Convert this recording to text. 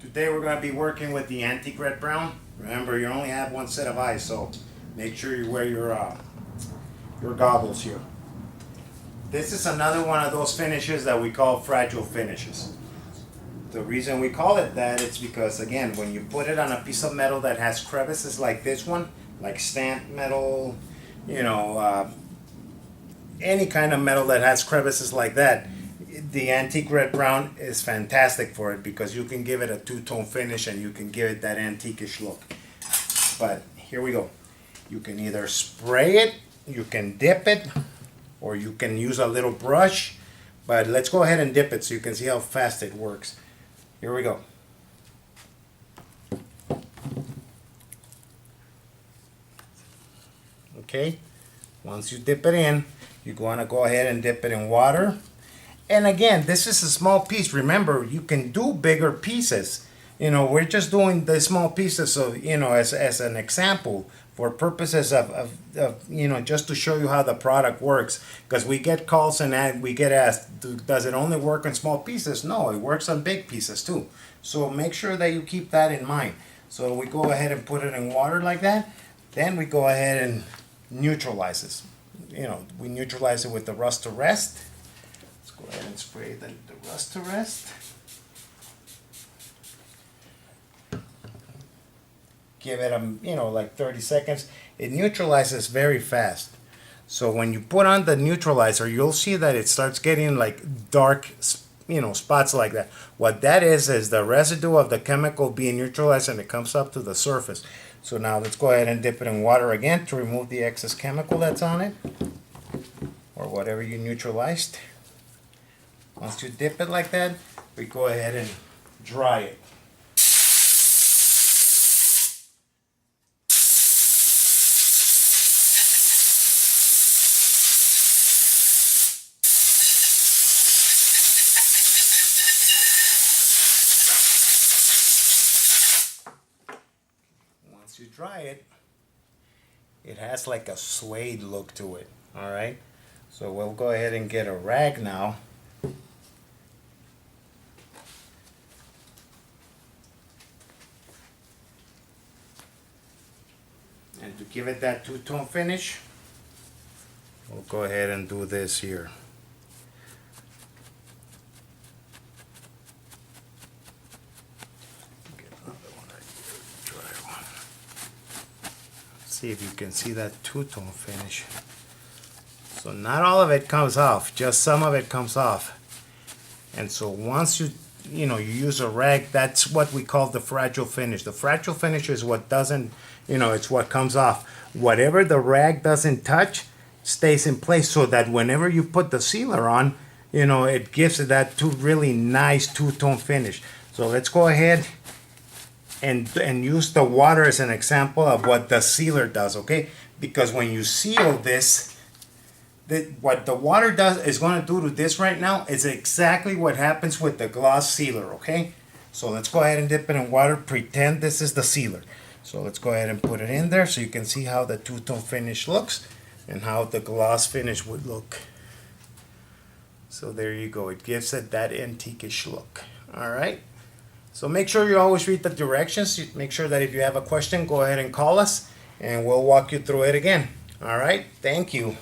Today we're going to be working with the Antique Red Brown. Remember, you only have one set of eyes, so make sure you wear your goggles here. This is another one of those finishes that we call fragile finishes. The reason we call it that is because, again, when you put it on a piece of metal that has crevices like this one, like stamped metal, any kind of metal that has crevices like that, the Antique Red Brown is fantastic for it because you can give it a two-tone finish and you can give it that antique-ish look. But here we go. You can either spray it, you can dip it, or you can use a little brush. But let's go ahead and dip it so you can see how fast it works. Here we go. Okay, once you dip it in, you want to go ahead and dip it in water. And again, this is a small piece. Remember, you can do bigger pieces. We're just doing the small pieces, so as an example for purposes of just to show you how the product works. Because we get calls and we get asked, does it only work on small pieces? No, it works on big pieces too. So make sure that you keep that in mind. So we go ahead and put it in water like that. Then we go ahead and neutralize this. We neutralize it with the Rust to Rest. Let's go ahead and spray the Rust to Rest. Give it like 30 seconds. It neutralizes very fast. So when you put on the neutralizer, you'll see that it starts getting like dark spots like that. What that is the residue of the chemical being neutralized, and it comes up to the surface. So now let's go ahead and dip it in water again to remove the excess chemical that's on it, or whatever you neutralized. Once you dip it like that, we go ahead and dry it. Once you dry it, it has like a suede look to it. All right, so we'll go ahead and get a rag now. And to give it that two-tone finish, we'll go ahead and do this here. Get another one right here, dry one. See if you can see that two-tone finish. So not all of it comes off, just some of it comes off. And so once you use a rag, that's what we call the fragile finish. The fragile finish is what doesn't, it's what comes off. Whatever the rag doesn't touch stays in place, so that whenever you put the sealer on, it gives it that really nice two-tone finish. So let's go ahead and use the water as an example of what the sealer does, okay? Because when you seal this, what the water is going to do to this right now is exactly what happens with the gloss sealer, okay? So let's go ahead and dip it in water. Pretend this is the sealer. So let's go ahead and put it in there so you can see how the two-tone finish looks and how the gloss finish would look. So there you go. It gives it that antique-ish look. All right. So make sure you always read the directions. Make sure that if you have a question, go ahead and call us and we'll walk you through it again. All right. Thank you.